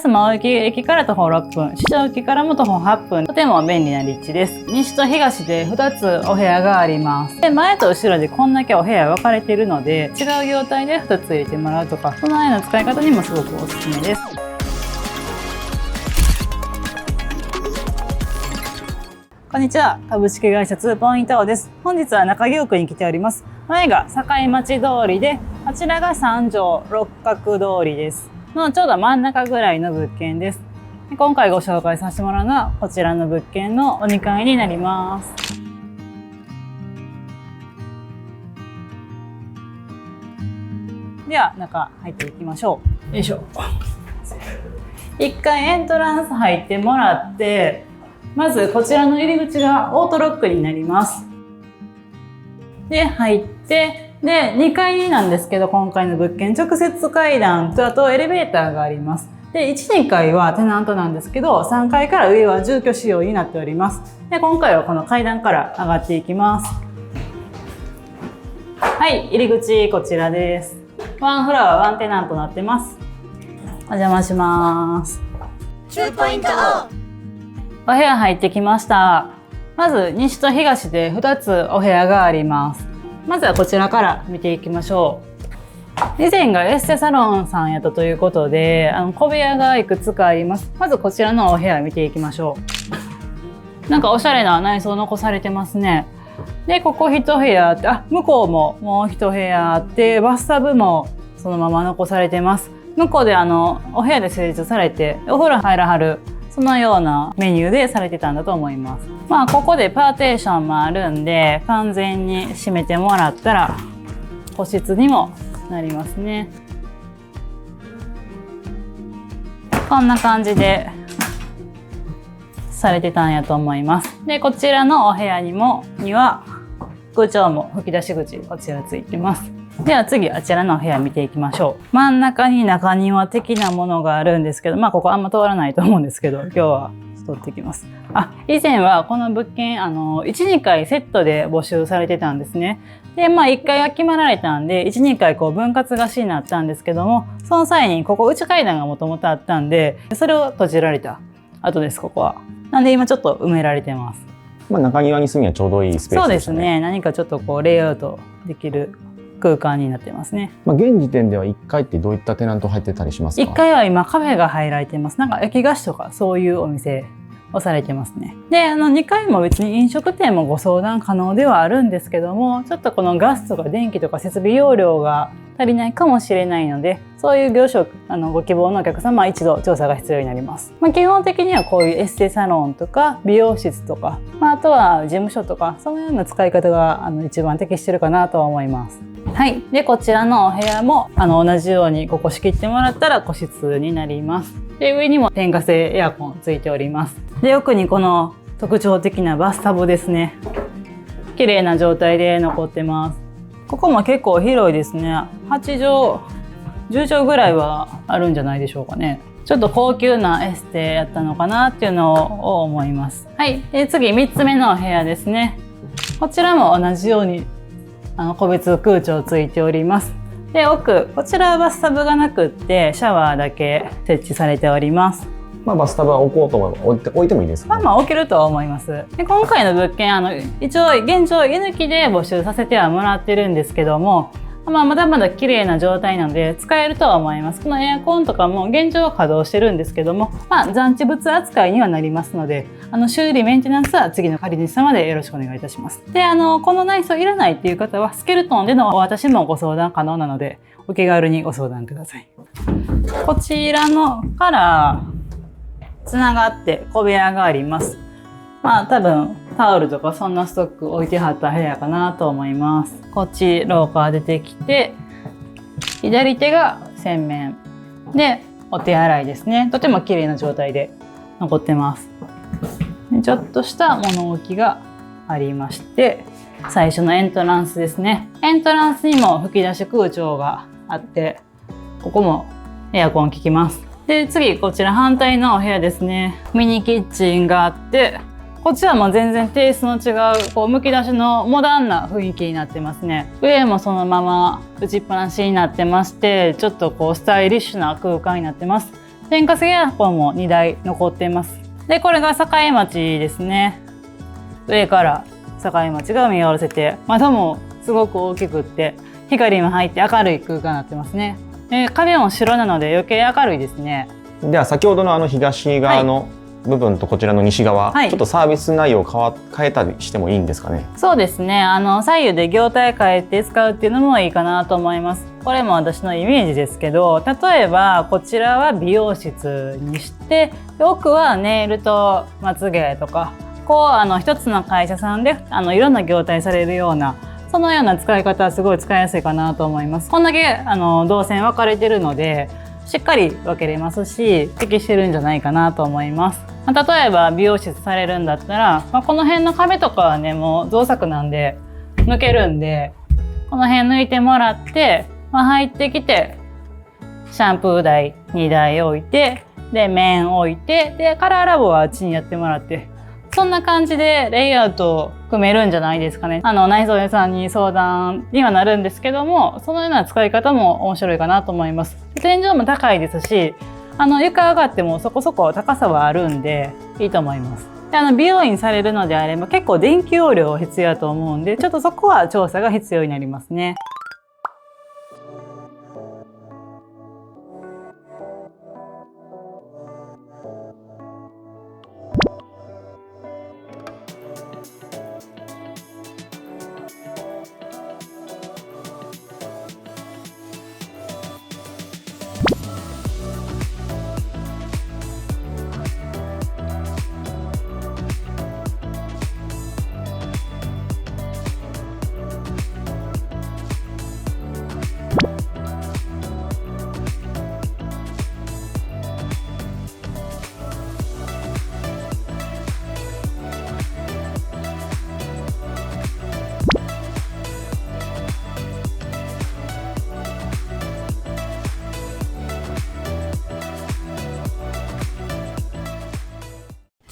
安間大木駅から徒歩6分、四条駅からも徒歩8分、とても便利な立地です。西と東で2つお部屋があります。で、前と後ろでこんだけお部屋分かれているので、違う業態で2つ入れてもらうとか、そのような使い方にもすごくおすすめです。こんにちは。株式会社2ポイントです。本日は中京区に来ております。前が境町通りで、あちらが三条六角通りです。のちょうど真ん中ぐらいの物件です。今回ご紹介させてもらうのはこちらの物件のお2階になります。では中入っていきましょう。よいしょ。1回エントランス入ってもらって、まずこちらの入り口がオートロックになります。で、入って、で、2階なんですけど、今回の物件、直接階段と、あとエレベーターがあります。で、1、2階はテナントなんですけど、3階から上は住居仕様になっております。で、今回はこの階段から上がっていきます。はい、入り口こちらです。ワンフロアワンテナントになってます。お邪魔します。2ポイント。お部屋入ってきました。まず西と東で2つお部屋があります。まずはこちらから見ていきましょう。以前がエステサロンさんやったということで、小部屋がいくつかあります。まずこちらのお部屋見ていきましょう。なんかおしゃれな内装残されてますね。で、ここ1部屋あって、向こうももう1部屋あって、バスタブもそのまま残されてます。向こうでお部屋で施術されて、お風呂入らはるそのようなメニューでされてたんだと思います。まあここでパーテーションもあるんで、完全に閉めてもらったら個室にもなりますね。こんな感じでされてたんやと思います。で、こちらのお部屋には空調も吹き出し口こちらついてます。では次あちらのお部屋見ていきましょう。真ん中に中庭的なものがあるんですけど、まあここあんま通らないと思うんですけど、今日は通ってきます。以前はこの物件1、2回セットで募集されてたんですね。で、まあ1回が決まられたんで、1、2回こう分割貸しになったんですけども、その際にここ内階段がもともとあったんで、それを閉じられた後です、ここは。なんで今ちょっと埋められてます。まあ中庭に住むにはちょうどいいスペースですね。そうですね。何かちょっとこうレイアウトできる空間になってますね。まあ現時点では1階ってどういったテナント入ってたりしますか？1階は今カフェが入られてます。なんか焼き菓子とかそういうお店をされてますね。で、2階も別に飲食店もご相談可能ではあるんですけども、ちょっとこのガスとか電気とか設備容量が足りないかもしれないので、そういう業種をご希望のお客様は一度調査が必要になります。まあ、基本的にはこういうエステサロンとか美容室とか、あとは事務所とか、そういうような使い方が一番適してるかなとは思います。はい。で、こちらのお部屋も同じようにここ仕切ってもらったら個室になります。で、上にも点火性エアコンついております。で、奥にこの特徴的なバスタブですね。綺麗な状態で残ってます。ここも結構広いですね。8畳、10畳ぐらいはあるんじゃないでしょうかね。ちょっと高級なエステやったのかなっていうのを思います。はい。で、次3つ目のお部屋ですね。こちらも同じように個別空調ついております。で、奥、こちらはバスタブがなくってシャワーだけ設置されております。まあバスタブは置こうと思えば置いてもいいですか、ね。まあ置けるとは思います。で、今回の物件一応現状居抜きで募集させてはもらってるんですけども、まだまだ綺麗な状態なので使えるとは思います。このエアコンとかも現状は稼働してるんですけども、残置物扱いにはなりますので、修理メンテナンスは次の借り主様でよろしくお願いいたします。で、この内装いらないっていう方はスケルトンでのお渡しもご相談可能なので、お気軽にご相談ください。こちらのからつながって小部屋があります。多分タオルとかそんなストック置いてはった部屋かなと思います。こっち廊下出てきて、左手が洗面でお手洗いですね。とても綺麗な状態で残ってます。で、ちょっとした物置がありまして、最初のエントランスですね。エントランスにも吹き出し空調があって、ここもエアコン効きます。で、次こちら反対のお部屋ですね。ミニキッチンがあって、こっちはもう全然テイストの違うむき出しのモダンな雰囲気になってますね。上もそのまま打ちっぱなしになってまして、ちょっとスタイリッシュな空間になってます。天かすエアコンも2台残っています。で、これが境町ですね。上から境町が見下ろせて、窓もすごく大きくって、光も入って明るい空間になってますね。壁も白なので余計明るいですね。では先ほどの東側の部分とこちらの西側、はい、ちょっとサービス内容を変えたりしてもいいんですかね。そうですね。左右で業態変えて使うっていうのもいいかなと思います。これも私のイメージですけど、例えばこちらは美容室にして、奥はネイルとまつげとか、一つの会社さんでいろんな業態されるような、そのような使い方はすごい使いやすいかなと思います。こんだけ動線分かれてるので、しっかり分けれますし、適してるんじゃないかなと思います。例えば美容室されるんだったら、この辺の壁とかはね、もう造作なんで抜けるんで、この辺抜いてもらって、入ってきてシャンプー台2台置いて、で面置いて、でカラーラボはあっちにやってもらって、そんな感じでレイアウトを組めるんじゃないですかね。内装屋さんに相談にはなるんですけども、そのような使い方も面白いかなと思います。天井も高いですし、床上がってもそこそこ高さはあるんでいいと思います。で美容院されるのであれば結構電気容量必要だと思うんで、ちょっとそこは調査が必要になりますね。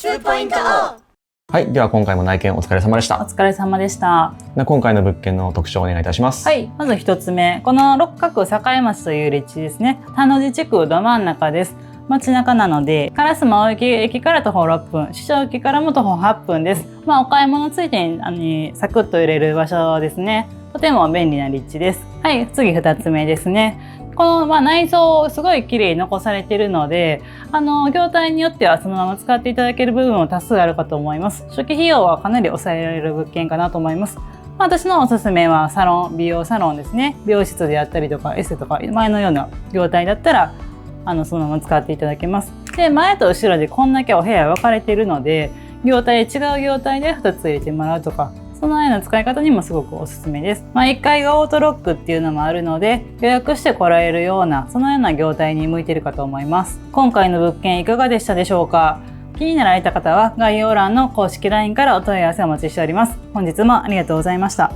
2ポイント。はい、では今回も内見お疲れ様でしおた。疲れ様でした。今回の物件の特徴をお願いいたします。はい、まず一つ目、この六角境町という立地ですね。田の字地区ど真ん中です。街中なので、烏丸駅から徒歩6分、四条駅からも徒歩8分です。お買い物ついてにサクッと入れる場所ですね。とても便利な立地です。はい、次2つ目ですね。この内装すごい綺麗に残されているので、業態によってはそのまま使っていただける部分も多数あるかと思います。初期費用はかなり抑えられる物件かなと思います。私のおすすめは美容サロンですね。美容室であったりとかエステとか前のような業態だったらそのまま使っていただけます。で、前と後ろでこんだけお部屋分かれているので、違う業態で2つ入れてもらうとか、そのような使い方にもすごくおすすめです。1階がオートロックっていうのもあるので、予約して来られるような、そのような業態に向いているかと思います。今回の物件いかがでしたでしょうか？気になられた方は概要欄の公式 LINE からお問い合わせをお待ちしております。本日もありがとうございました。